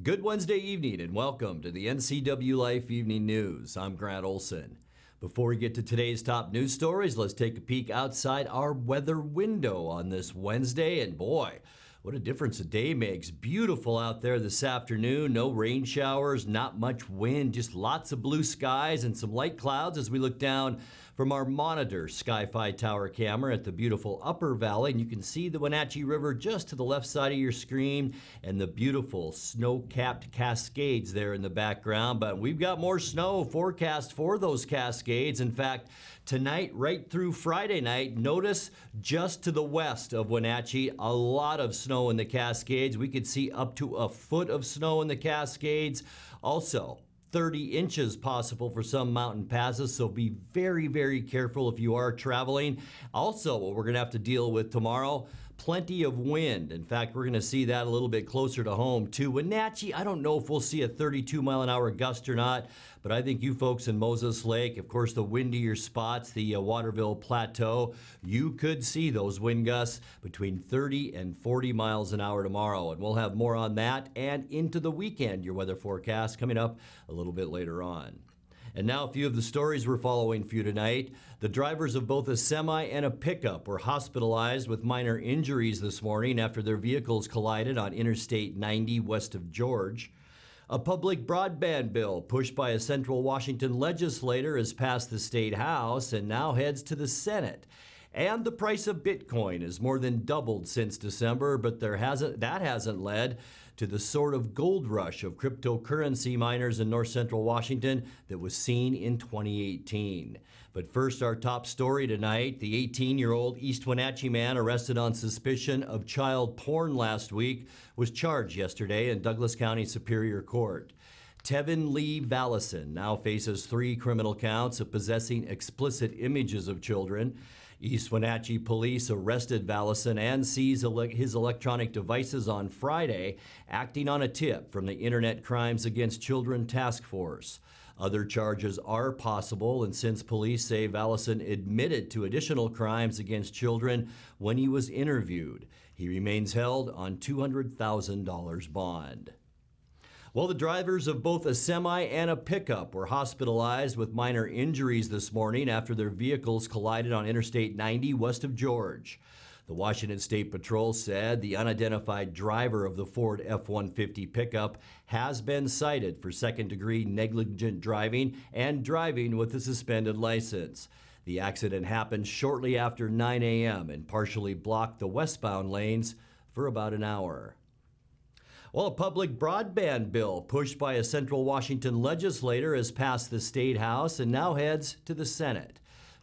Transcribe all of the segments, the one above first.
Good Wednesday evening and welcome to the NCWLIFE Evening News. I'm Grant Olson. Before we get to today's top news stories, let's take a peek outside our weather window on this Wednesday. And boy, what a difference a day makes. Beautiful out there this afternoon. No rain showers, not much wind, just lots of blue skies and some light clouds as we look down from our monitor Sky-Fi Tower camera at the beautiful Upper Valley. And you can see the Wenatchee River just to the left side of your screen and the beautiful snow-capped Cascades there in the background. But we've got more snow forecast for those Cascades. In fact, tonight right through Friday night, notice just to the west of Wenatchee, a lot of snow in the Cascades. We could see up to a foot of snow in the Cascades. Also, 30 inches possible for some mountain passes, so be very, very careful if you are traveling. Also, what we're going to have to deal with tomorrow, plenty of wind. In fact, we're going to see that a little bit closer to home too. Wenatchee, I don't know if we'll see a 32-mile-an-hour gust or not, but I think you folks in Moses Lake, of course, the windier spots, the Waterville Plateau, you could see those wind gusts between 30 and 40 miles an hour tomorrow. And we'll have more on that and into the weekend, your weather forecast coming up a little bit later on. And now a few of the stories we're following for you tonight. The drivers of both a semi and a pickup were hospitalized with minor injuries this morning after their vehicles collided on Interstate 90 west of George. A public broadband bill pushed by a Central Washington legislator has passed the State House and now heads to the Senate. And the price of Bitcoin has more than doubled since December, but that hasn't led to the sort of gold rush of cryptocurrency miners in north central Washington that was seen in 2018. But first, our top story tonight, the 18-year-old East Wenatchee man arrested on suspicion of child porn last week was charged yesterday in Douglas County Superior Court. Tevin Lee Vallison now faces 3 criminal counts of possessing explicit images of children. East Wenatchee police arrested Vallison and seized his electronic devices on Friday, acting on a tip from the Internet Crimes Against Children Task Force. Other charges are possible, and since police say Vallison admitted to additional crimes against children when he was interviewed, he remains held on $200,000 bond. Well, the drivers of both a semi and a pickup were hospitalized with minor injuries this morning after their vehicles collided on Interstate 90 west of George. The Washington State Patrol said the unidentified driver of the Ford F-150 pickup has been cited for second-degree negligent driving and driving with a suspended license. The accident happened shortly after 9 a.m. and partially blocked the westbound lanes for about an hour. Well, a public broadband bill pushed by a Central Washington legislator has passed the State House and now heads to the Senate.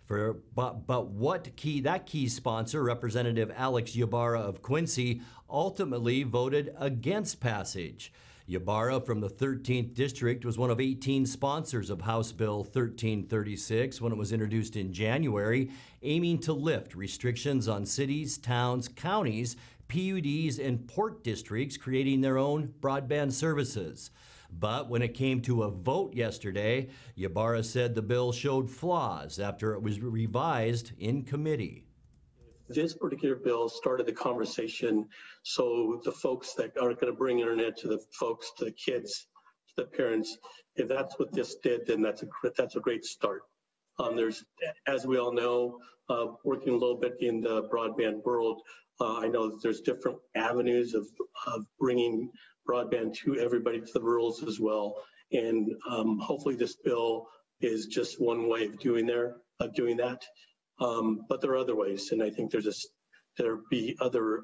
But key sponsor, Representative Alex Ybarra of Quincy, ultimately voted against passage. Ybarra from the 13th District was one of 18 sponsors of House Bill 1336 when it was introduced in January, aiming to lift restrictions on cities, towns, counties, PUDs, and port districts creating their own broadband services. But when it came to a vote yesterday, Ybarra said the bill showed flaws after it was revised in committee. This particular bill started the conversation, so the folks that are going to bring internet to the folks, to the kids, to the parents, if that's what this did, then that's a great start. There's, as we all know, working a little bit in the broadband world, I know that there's different avenues of bringing broadband to everybody, to the rurals as well. And hopefully this bill is just one way of doing that. But there are other ways, and I think there'll be other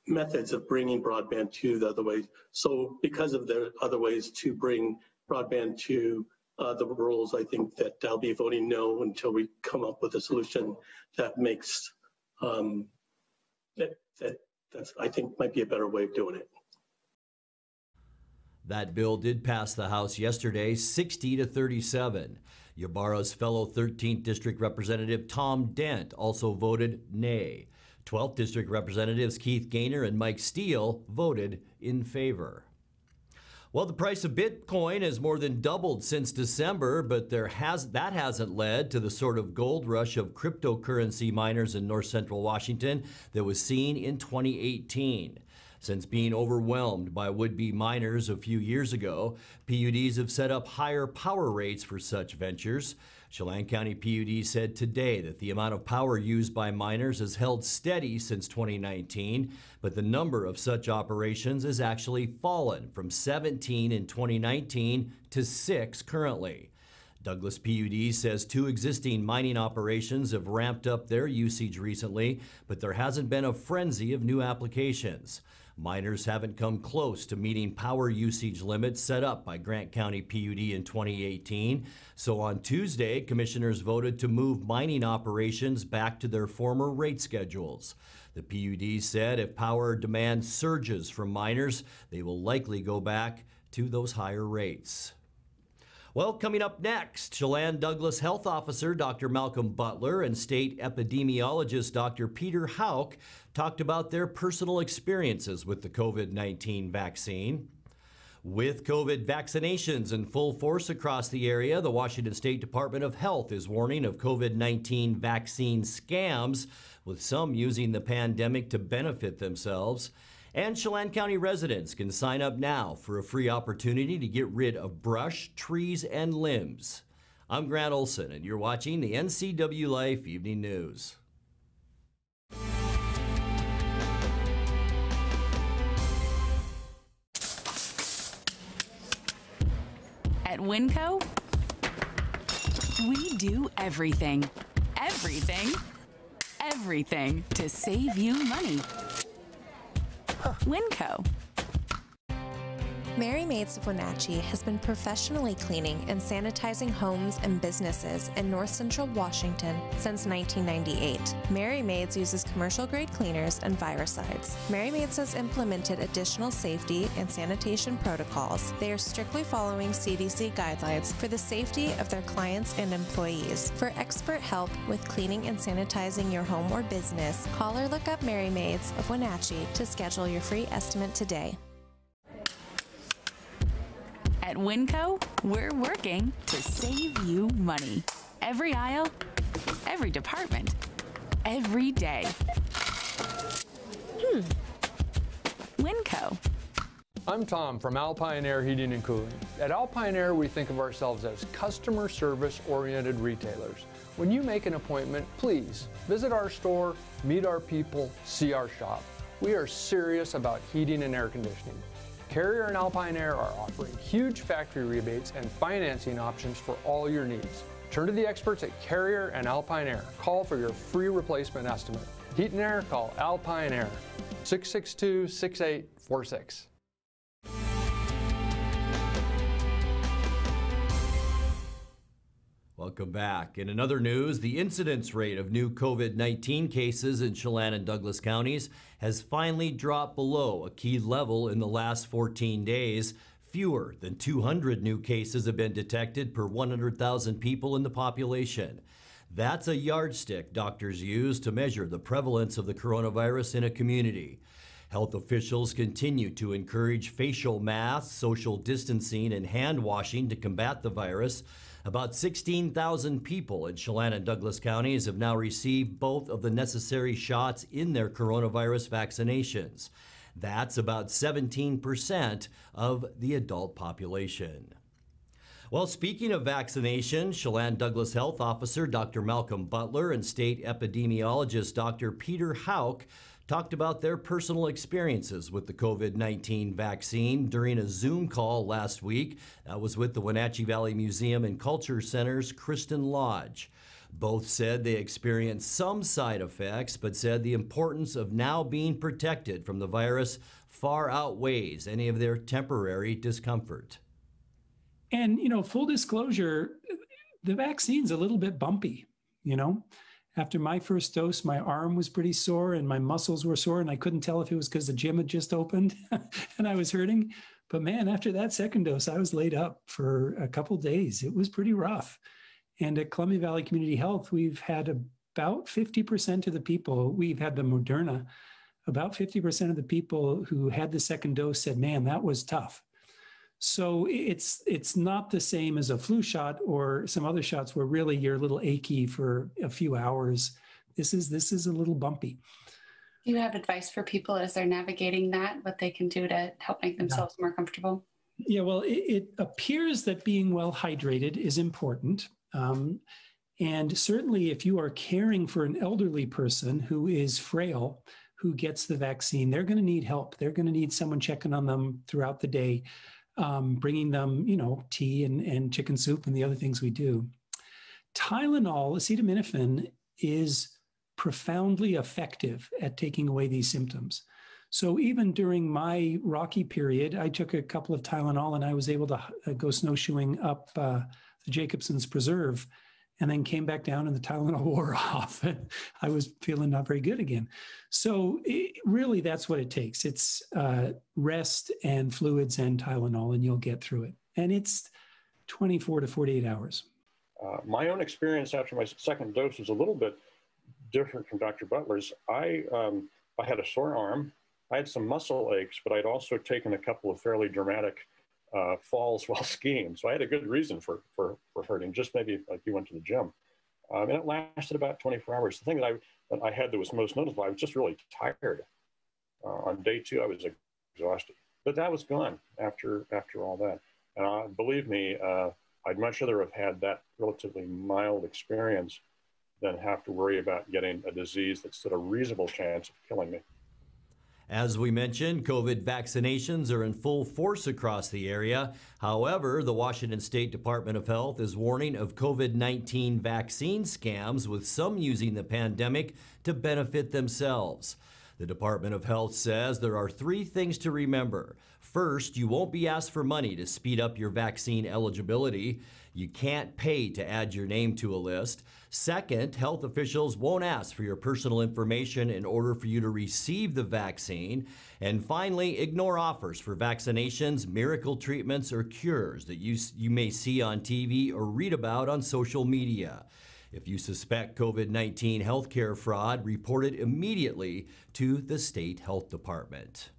methods of bringing broadband to the other ways. So because of the other ways to bring broadband to the rurals, I think that I'll be voting no until we come up with a solution that makes that's I think might be a better way of doing it. That bill did pass the House yesterday, 60-37. Ybarra's fellow 13th District Representative Tom Dent also voted nay. 12th District Representatives Keith Gaynor and Mike Steele voted in favor. Well, the price of Bitcoin has more than doubled since December, but that hasn't led to the sort of gold rush of cryptocurrency miners in north central Washington that was seen in 2018. Since being overwhelmed by would-be miners a few years ago, PUDs have set up higher power rates for such ventures. Chelan County PUD said today that the amount of power used by miners has held steady since 2019, but the number of such operations has actually fallen from 17 in 2019 to 6 currently. Douglas PUD says 2 existing mining operations have ramped up their usage recently, but there hasn't been a frenzy of new applications. Miners haven't come close to meeting power usage limits set up by Grant County PUD in 2018. So on Tuesday, commissioners voted to move mining operations back to their former rate schedules. The PUD said if power demand surges from miners, they will likely go back to those higher rates. Well, coming up next, Chelan Douglas Health Officer Dr. Malcolm Butler and State Epidemiologist Dr. Peter Houck talked about their personal experiences with the COVID-19 vaccine. With COVID vaccinations in full force across the area, the Washington State Department of Health is warning of COVID-19 vaccine scams, with some using the pandemic to benefit themselves. And Chelan County residents can sign up now for a free opportunity to get rid of brush, trees, and limbs. I'm Grant Olson, and you're watching the NCWLIFE Evening News. At Winco, we do everything, everything to save you money. Winco. Mary Maids of Wenatchee has been professionally cleaning and sanitizing homes and businesses in North Central Washington since 1998. Mary Maids uses commercial-grade cleaners and viricides. Mary Maids has implemented additional safety and sanitation protocols. They are strictly following CDC guidelines for the safety of their clients and employees. For expert help with cleaning and sanitizing your home or business, call or look up Mary Maids of Wenatchee to schedule your free estimate today. At Winco, we're working to save you money. Every aisle, every department, every day. Winco. I'm Tom from Alpine Air Heating and Cooling. At Alpine Air, we think of ourselves as customer service-oriented retailers. When you make an appointment, please visit our store, meet our people, see our shop. We are serious about heating and air conditioning. Carrier and Alpine Air are offering huge factory rebates and financing options for all your needs. Turn to the experts at Carrier and Alpine Air. Call for your free replacement estimate. Heat and air, call Alpine Air, 662-6846. Welcome back. In another news, the incidence rate of new COVID-19 cases in Chelan and Douglas counties has finally dropped below a key level in the last 14 days. Fewer than 200 new cases have been detected per 100,000 people in the population. That's a yardstick doctors use to measure the prevalence of the coronavirus in a community. Health officials continue to encourage facial masks, social distancing, and hand washing to combat the virus. About 16,000 people in Chelan and Douglas counties have now received both of the necessary shots in their coronavirus vaccinations. That's about 17% of the adult population. Well, speaking of vaccination, Chelan Douglas Health Officer Dr. Malcolm Butler and State Epidemiologist Dr. Peter Houck talked about their personal experiences with the COVID-19 vaccine during a Zoom call last week. That was with the Wenatchee Valley Museum and Culture Center's Kristen Lodge. Both said they experienced some side effects, but said the importance of now being protected from the virus far outweighs any of their temporary discomfort. And, full disclosure, the vaccine's a little bit bumpy, After my first dose, my arm was pretty sore and my muscles were sore, and I couldn't tell if it was because the gym had just opened and I was hurting. But man, after that second dose, I was laid up for a couple days. It was pretty rough. And at Columbia Valley Community Health, we've had about 50% of the people, we've had the Moderna, about 50% of the people who had the second dose said, man, that was tough. So it's not the same as a flu shot or some other shots where really you're a little achy for a few hours. This is a little bumpy. Do you have advice for people as they're navigating that, what they can do to help make themselves more comfortable? Yeah, well, it appears that being well hydrated is important. And certainly if you are caring for an elderly person who is frail, who gets the vaccine, they're going to need help. They're going to need someone checking on them throughout the day, bringing them, tea and chicken soup and the other things we do. Tylenol, acetaminophen, is profoundly effective at taking away these symptoms. So even during my rocky period, I took a couple of Tylenol and I was able to go snowshoeing up the Jacobson's Preserve, and then came back down and the Tylenol wore off and I was feeling not very good again. So really that's what it takes. It's rest and fluids and Tylenol and you'll get through it. And it's 24 to 48 hours. My own experience after my second dose was a little bit different from Dr. Butler's. I had a sore arm. I had some muscle aches, but I'd also taken a couple of fairly dramatic falls while skiing. So I had a good reason for hurting, just maybe like you went to the gym. And it lasted about 24 hours. The thing that I had that was most noticeable, I was just really tired. On day 2, I was exhausted. But that was gone after all that. And believe me, I'd much rather have had that relatively mild experience than have to worry about getting a disease that stood a reasonable chance of killing me. As we mentioned, COVID vaccinations are in full force across the area. However, the Washington State Department of Health is warning of COVID-19 vaccine scams, with some using the pandemic to benefit themselves. The Department of Health says there are 3 things to remember. First, you won't be asked for money to speed up your vaccine eligibility. You can't pay to add your name to a list. Second, health officials won't ask for your personal information in order for you to receive the vaccine. And finally, ignore offers for vaccinations, miracle treatments, or cures that you may see on TV or read about on social media. If you suspect COVID-19 healthcare fraud, report it immediately to the state health department.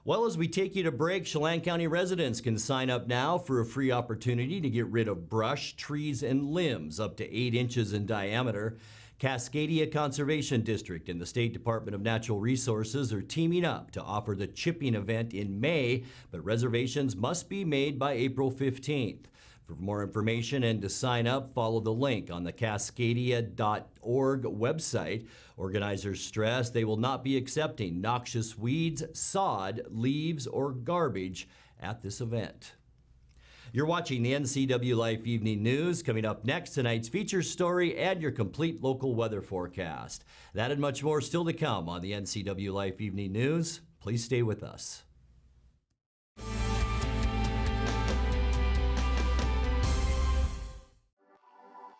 Well, as we take you to break, Chelan County residents can sign up now for a free opportunity to get rid of brush, trees, and limbs up to 8 inches in diameter. Cascadia Conservation District and the State Department of Natural Resources are teaming up to offer the chipping event in May, but reservations must be made by April 15th. For more information and to sign up, follow the link on the cascadia.org website. Organizers stress they will not be accepting noxious weeds, sod, leaves, or garbage at this event. You're watching the NCWLIFE Evening News. Coming up next, tonight's feature story and your complete local weather forecast. That and much more still to come on the NCWLIFE Evening News. Please stay with us.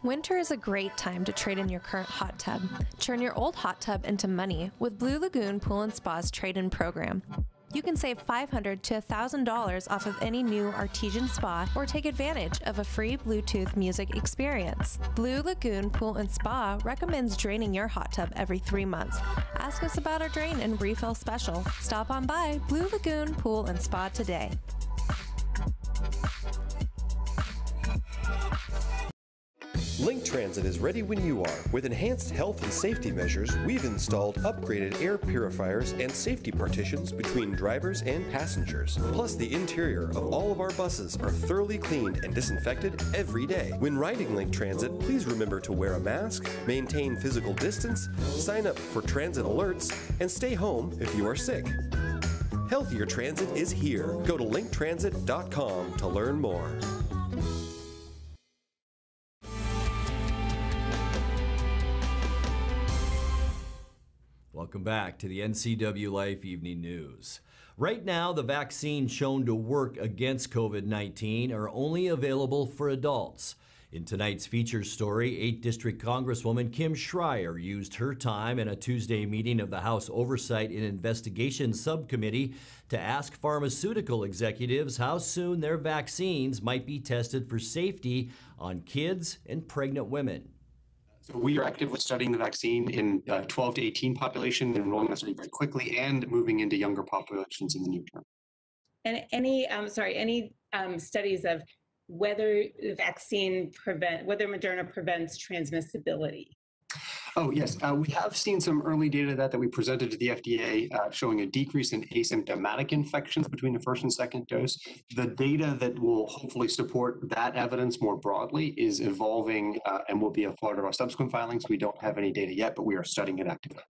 Winter is a great time to trade in your current hot tub. Turn your old hot tub into money with Blue Lagoon Pool & Spa's trade-in program. You can save $500 to $1,000 off of any new artesian spa or take advantage of a free Bluetooth music experience. Blue Lagoon Pool & Spa recommends draining your hot tub every 3 months. Ask us about our drain and refill special. Stop on by Blue Lagoon Pool & Spa today. Link Transit is ready when you are. With enhanced health and safety measures, we've installed upgraded air purifiers and safety partitions between drivers and passengers. Plus, the interior of all of our buses are thoroughly cleaned and disinfected every day. When riding Link Transit, please remember to wear a mask, maintain physical distance, sign up for transit alerts, and stay home if you are sick. Healthier transit is here. Go to linktransit.com to learn more. Welcome back to the NCWLIFE Evening News. Right now, the vaccines shown to work against COVID-19 are only available for adults. In tonight's feature story, 8th District Congresswoman Kim Schreier used her time in a Tuesday meeting of the House Oversight and Investigation Subcommittee to ask pharmaceutical executives how soon their vaccines might be tested for safety on kids and pregnant women. So we are actively studying the vaccine in 12 to 18 population, enrolling that study very quickly, and moving into younger populations in the near term. And any studies of whether the vaccine whether Moderna prevents transmissibility? Oh, yes. We have seen some early data that we presented to the FDA showing a decrease in asymptomatic infections between the first and second dose. The data that will hopefully support that evidence more broadly is evolving and will be a part of our subsequent filings. We don't have any data yet, but we are studying it actively.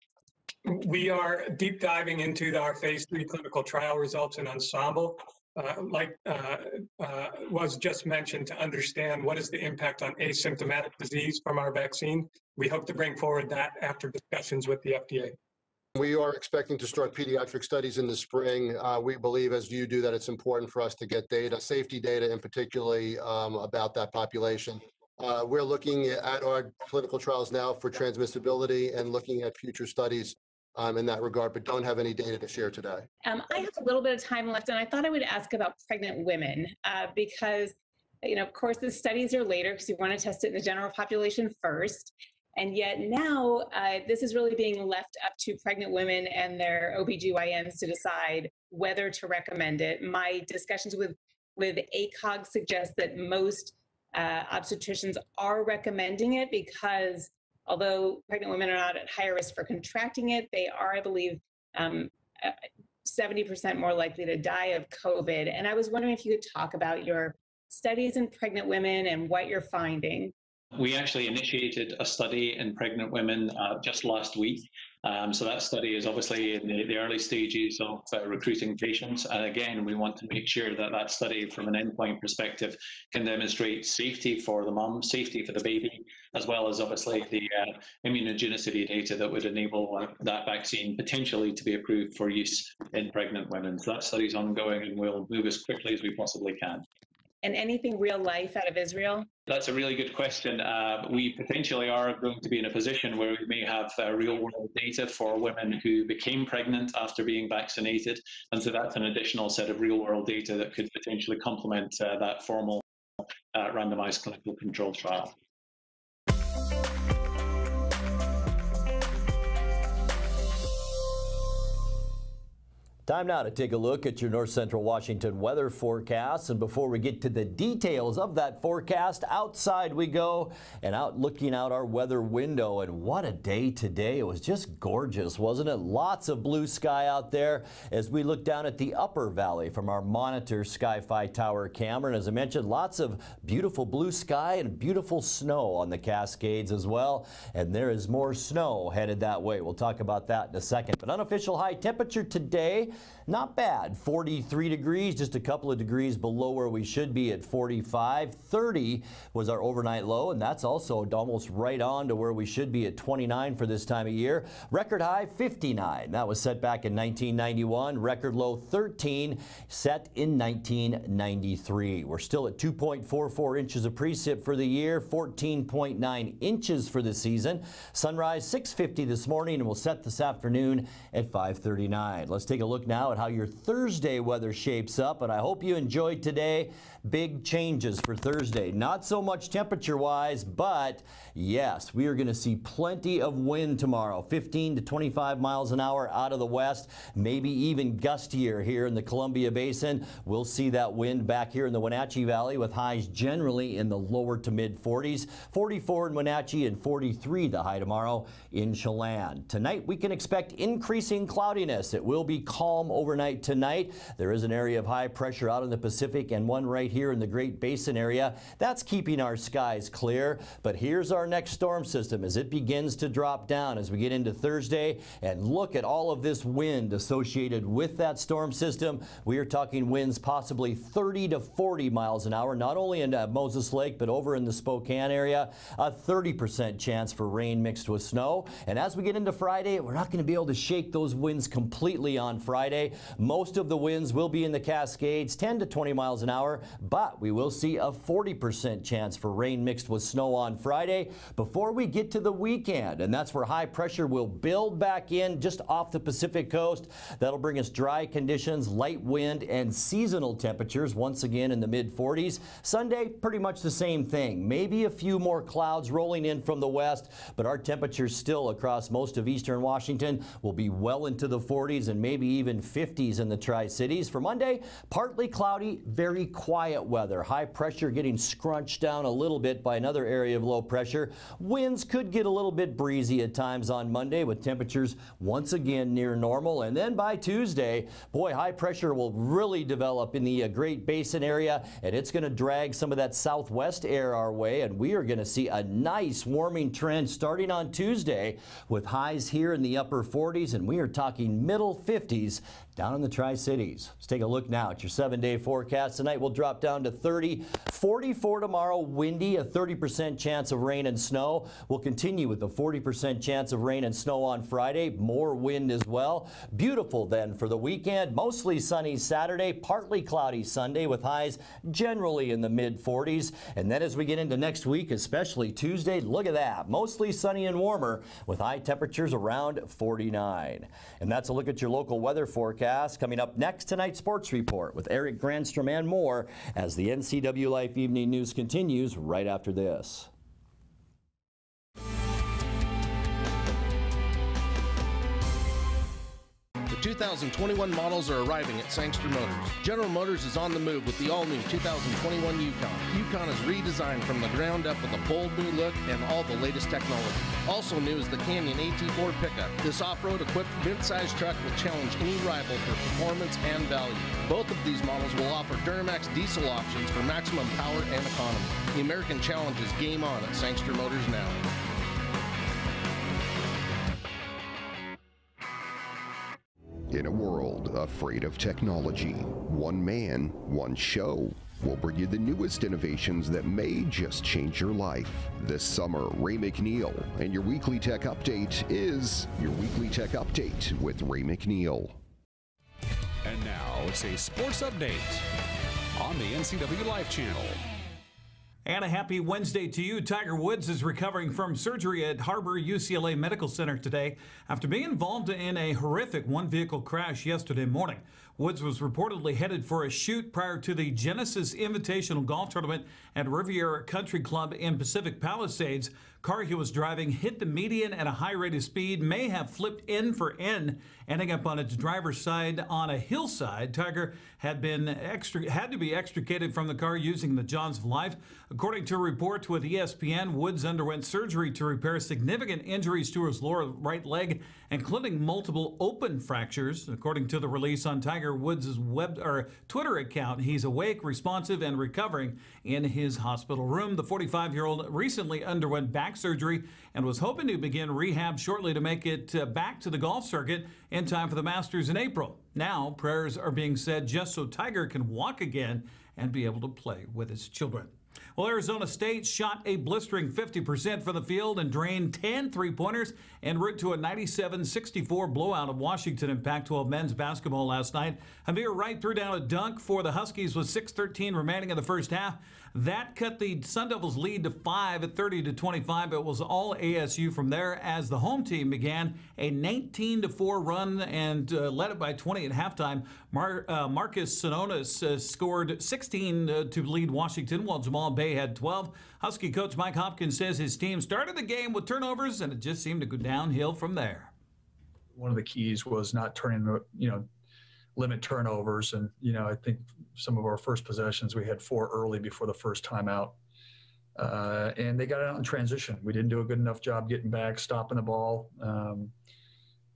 We are deep diving into our phase 3 clinical trial results in Ensemble. Was just mentioned, to understand what is the impact on asymptomatic disease from our vaccine. We hope to bring forward that after discussions with the FDA. We are expecting to start pediatric studies in the spring. We believe, as you do, that it's important for us to get data, safety data in particularly about that population. We're looking at our clinical trials now for transmissibility and looking at future studies in that regard, but don't have any data to share today. I have a little bit of time left, and I thought I would ask about pregnant women because, of course, the studies are later because you want to test it in the general population first. And yet now this is really being left up to pregnant women and their OBGYNs to decide whether to recommend it. My discussions with ACOG suggest that most obstetricians are recommending it because although pregnant women are not at higher risk for contracting it, they are, I believe, 70% more likely to die of COVID. And I was wondering if you could talk about your studies in pregnant women and what you're finding. We actually initiated a study in pregnant women just last week. So that study is obviously in the early stages of recruiting patients. And again, we want to make sure that that study from an endpoint perspective can demonstrate safety for the mum, safety for the baby, as well as obviously the immunogenicity data that would enable that vaccine potentially to be approved for use in pregnant women. So that study is ongoing and we'll move as quickly as we possibly can. And anything real life out of Israel? That's a really good question. We potentially are going to be in a position where we may have real world data for women who became pregnant after being vaccinated. And so that's an additional set of real world data that could potentially complement that formal randomized clinical control trial. Time now to take a look at your North Central Washington weather forecast. And before we get to the details of that forecast, outside we go and out looking out our weather window. And what a day today. It was just gorgeous, wasn't it? Lots of blue sky out there as we look down at the upper valley from our Monitor Sky-Fi Tower camera. And as I mentioned, lots of beautiful blue sky and beautiful snow on the Cascades as well. And there is more snow headed that way. We'll talk about that in a second. But unofficial high temperature today, not bad, 43 degrees, just a couple of degrees below where we should be at 45. 30 was our overnight low, and that's also almost right on to where we should be at 29 for this time of year. Record high 59. That was set back in 1991. Record low 13 set in 1993. We're still at 2.44 inches of precip for the year, 14.9 inches for the season. Sunrise 6:50 this morning, and we'll set this afternoon at 5:39. Let's take a look now at how your Thursday weather shapes up, and I hope you enjoyed today. Big changes for Thursday. Not so much temperature-wise, but yes, we are going to see plenty of wind tomorrow. 15 to 25 miles an hour out of the west, maybe even gustier here in the Columbia Basin. We'll see that wind back here in the Wenatchee Valley with highs generally in the lower to mid 40s. 44 in Wenatchee and 43 the high tomorrow in Chelan. Tonight we can expect increasing cloudiness. It will be calm overnight tonight. There is an area of high pressure out in the Pacific and one right here in the Great Basin area. That's keeping our skies clear. But here's our next storm system as it begins to drop down as we get into Thursday. And look at all of this wind associated with that storm system. We are talking winds possibly 30 to 40 miles an hour, not only in Moses Lake, but over in the Spokane area. A 30% chance for rain mixed with snow. And as we get into Friday, we're not going to be able to shake those winds completely on Friday. Most of the winds will be in the Cascades, 10 to 20 miles an hour, but we will see a 40% chance for rain mixed with snow on Friday before we get to the weekend. And that's where high pressure will build back in just off the Pacific coast. That'll bring us dry conditions, light wind, and seasonal temperatures once again in the mid 40s. Sunday, pretty much the same thing. Maybe a few more clouds rolling in from the west, but our temperatures still across most of eastern Washington will be well into the 40s and maybe even even 50s in the Tri-Cities. For Monday, partly cloudy, very quiet weather. High pressure getting scrunched down a little bit by another area of low pressure. Winds could get a little bit breezy at times on Monday with temperatures once again near normal. And then by Tuesday, boy, high pressure will really develop in the Great Basin area, and it's going to drag some of that southwest air our way, and we are going to see a nice warming trend starting on Tuesday with highs here in the upper 40s, and we are talking middle 50s down in the Tri-Cities. Let's take a look now at your 7-day forecast. Tonight we'll drop down to 30, 44 tomorrow, windy, a 30% chance of rain and snow. We'll continue with the 40% chance of rain and snow on Friday, more wind as well. Beautiful then for the weekend, mostly sunny Saturday, partly cloudy Sunday with highs generally in the mid 40s. And then as we get into next week, especially Tuesday, look at that, mostly sunny and warmer with high temperatures around 49. And that's a look at your local weather forecast. Coming up next, tonight's sports report with Eric Granstrom and more as the NCWLIFE Evening News continues right after this. The 2021 models are arriving at Sangster Motors. General Motors is on the move with the all-new 2021 Yukon. Yukon is redesigned from the ground up with a bold new look and all the latest technology. Also new is the Canyon AT4 pickup. This off-road equipped mid-size truck will challenge any rival for performance and value. Both of these models will offer Duramax diesel options for maximum power and economy. The American Challenge is game on at Sangster Motors now. In a world afraid of technology, one man, one show will bring you the newest innovations that may just change your life. This summer, Ray McNeil, and your Weekly Tech Update is your Weekly Tech Update with Ray McNeil. And now it's a sports update on the NCWLIFE channel. And a happy Wednesday to you. Tiger Woods is recovering from surgery at Harbor UCLA Medical Center today after being involved in a horrific one-vehicle crash yesterday morning. Woods was reportedly headed for a shoot prior to the Genesis Invitational Golf Tournament at Riviera Country Club in Pacific Palisades. Car he was driving hit the median at a high rate of speed, may have flipped end for end, ending up on its driver's side on a hillside. Tiger had to be extricated from the car using the jaws of life. According to reports with ESPN, Woods underwent surgery to repair significant injuries to his lower right leg, including multiple open fractures. According to the release on Tiger Woods' Twitter account, he's awake, responsive, and recovering in his hospital room. The 45-year-old recently underwent back surgery and was hoping to begin rehab shortly to make it back to the golf circuit in time for the Masters in April. Now, prayers are being said just so Tiger can walk again and be able to play with his children. Well, Arizona State shot a blistering 50% from the field and drained 10 three-pointers en route to a 97-64 blowout of Washington in Pac-12 men's basketball last night. Amir Wright threw down a dunk for the Huskies with 6:13 remaining in the first half. That cut the Sun Devils' lead to 5 at 30-25. It was all ASU from there as the home team began a 19-4 run and led it by 20 at halftime. Marcus Sinonis scored 16 to lead Washington, while Jamal Bay had 12. Husky coach Mike Hopkins says his team started the game with turnovers, and it just seemed to go downhill from there. One of the keys was not turning, limit turnovers. And, I think some of our first possessions, we had 4 early before the first timeout. And they got out in transition. We didn't do a good enough job getting back, stopping the ball.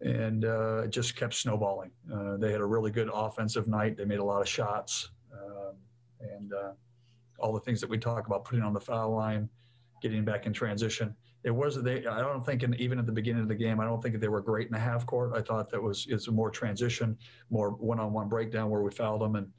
And it just kept snowballing. They had a really good offensive night. They made a lot of shots. And all the things that we talk about, putting on the foul line, getting back in transition. I don't think, even at the beginning of the game, I don't think they were great in the half court. I thought it's more transition, more one-on-one breakdown where we fouled them and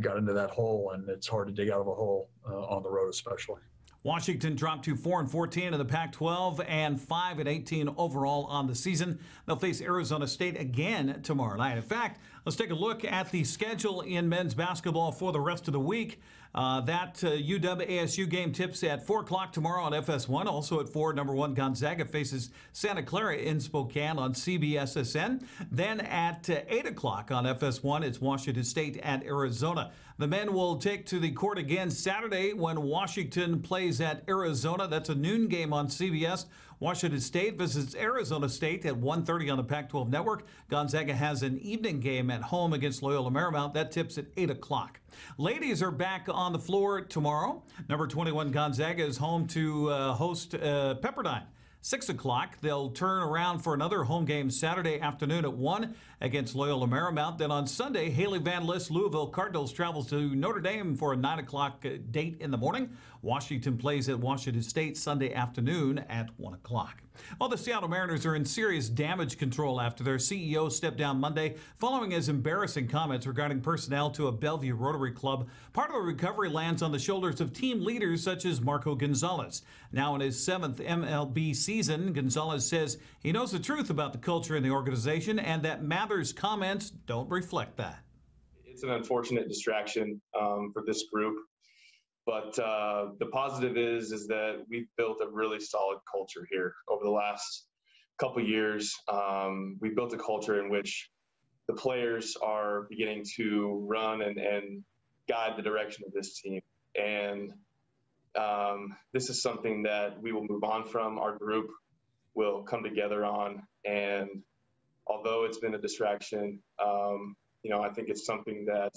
got into that hole, and it's hard to dig out of a hole on the road especially. Washington dropped to 4-14 in the Pac-12 and 5-18 overall on the season. They'll face Arizona State again tomorrow night. In fact, let's take a look at the schedule in men's basketball for the rest of the week. That UW-ASU game tips at 4 o'clock tomorrow on FS1. Also at 4, number 1 Gonzaga faces Santa Clara in Spokane on CBSSN. Then at 8 o'clock on FS1, it's Washington State at Arizona. The men will take to the court again Saturday when Washington plays at Arizona. That's a noon game on CBS. Washington State visits Arizona State at 1:30 on the Pac-12 Network. Gonzaga has an evening game at home against Loyola Marymount. That tips at 8 o'clock. Ladies are back on the floor tomorrow. Number 21 Gonzaga is home to host Pepperdine. 6 o'clock. They'll turn around for another home game Saturday afternoon at 1 against Loyola Marymount. Then on Sunday, Haley Van List, Louisville Cardinals travels to Notre Dame for a 9 o'clock date in the morning. Washington plays at Washington State Sunday afternoon at 1 o'clock. Well, the Seattle Mariners are in serious damage control after their CEO stepped down Monday following his embarrassing comments regarding personnel to a Bellevue Rotary Club. Part of the recovery lands on the shoulders of team leaders such as Marco Gonzalez. Now in his 7th MLB season, Gonzalez says he knows the truth about the culture in the organization and that Mather's comments don't reflect that. It's an unfortunate distraction for this group. But the positive is that we've built a really solid culture here over the last couple of years. We built a culture in which the players are beginning to run and guide the direction of this team. And this is something that we will move on from. Our group will come together on. And although it's been a distraction, I think it's something that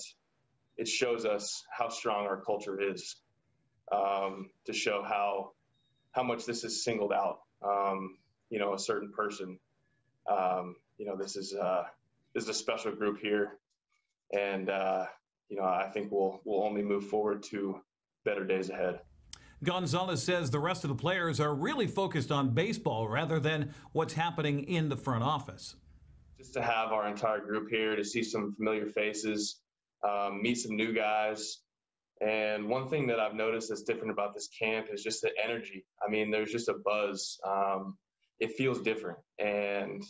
it shows us how strong our culture is, to show how much this is singled out, a certain person. This is a special group here. And, I think we'll only move forward to better days ahead. Gonzalez says the rest of the players are really focused on baseball rather than what's happening in the front office. Just to have our entire group here, to see some familiar faces, meet some new guys. And one thing that I've noticed that's different about this camp is just the energy. I mean, there's just a buzz. It feels different. And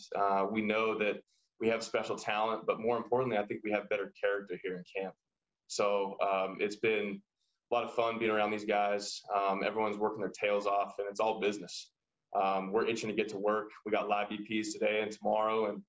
we know that we have special talent, but more importantly, I think we have better character here in camp. So it's been a lot of fun being around these guys. Everyone's working their tails off, and it's all business. We're itching to get to work. We got live BPs today and tomorrow, and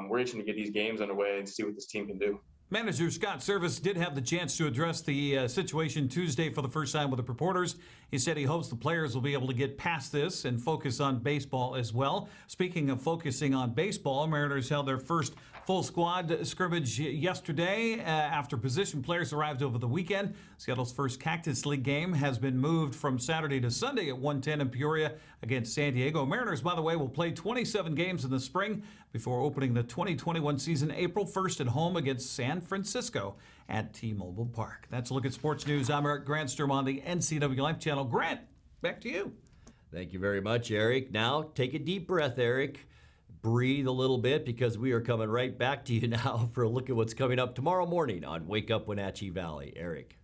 we're itching to get these games underway and see what this team can do. Manager Scott Service did have the chance to address the situation Tuesday for the first time with the reporters. He said he hopes the players will be able to get past this and focus on baseball as well. Speaking of focusing on baseball, Mariners held their first full squad scrimmage yesterday after position players arrived over the weekend. Seattle's first Cactus League game has been moved from Saturday to Sunday at 1:10 in Peoria against San Diego. Mariners, by the way, will play 27 games in the spring before opening the 2021 season April 1st at home against San Francisco at T-Mobile Park. That's a look at sports news. I'm Eric Grandstrom on the NCWLIFE channel. Grant, back to you. Thank you very much, Eric. Now, take a deep breath, Eric. Breathe a little bit, because we are coming right back to you now for a look at what's coming up tomorrow morning on Wake Up Wenatchee Valley. Eric.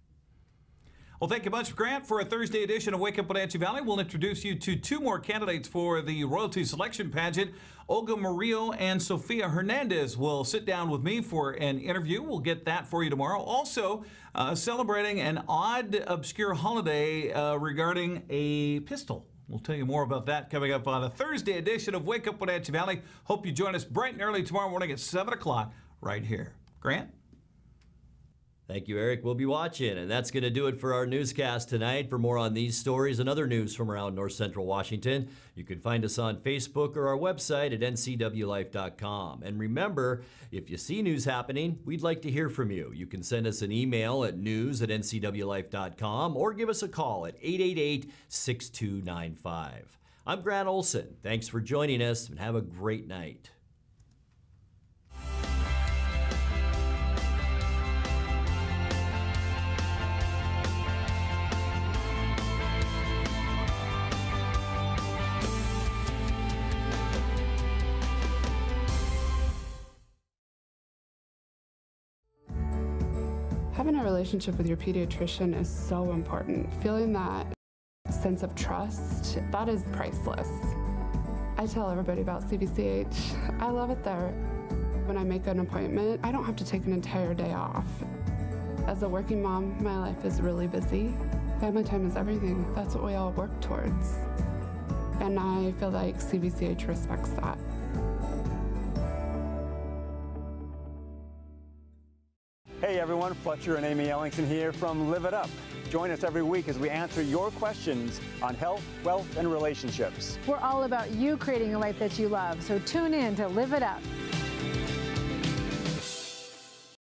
Well, thank you much, Grant. For a Thursday edition of Wake Up Wenatchee Valley, we'll introduce you to two more candidates for the Royalty Selection Pageant. Olga Murillo and Sofia Hernandez will sit down with me for an interview. We'll get that for you tomorrow. Also, celebrating an odd, obscure holiday regarding a pistol. We'll tell you more about that coming up on a Thursday edition of Wake Up Wenatchee Valley. Hope you join us bright and early tomorrow morning at 7 o'clock right here. Grant? Thank you, Eric. We'll be watching, and that's going to do it for our newscast tonight. For more on these stories and other news from around North Central Washington, you can find us on Facebook or our website at ncwlife.com. And remember, if you see news happening, we'd like to hear from you. You can send us an email at news@ncwlife.com or give us a call at 888-6295. I'm Grant Olson. Thanks for joining us, and have a great night. Having a relationship with your pediatrician is so important. Feeling that sense of trust, that is priceless. I tell everybody about CVCH. I love it there. When I make an appointment, I don't have to take an entire day off. As a working mom, my life is really busy. Family time is everything. That's what we all work towards. And I feel like CVCH respects that. Hey everyone, Fletcher and Amy Ellingson here from Live It Up. Join us every week as we answer your questions on health, wealth, and relationships. We're all about you creating a life that you love, so tune in to Live It Up.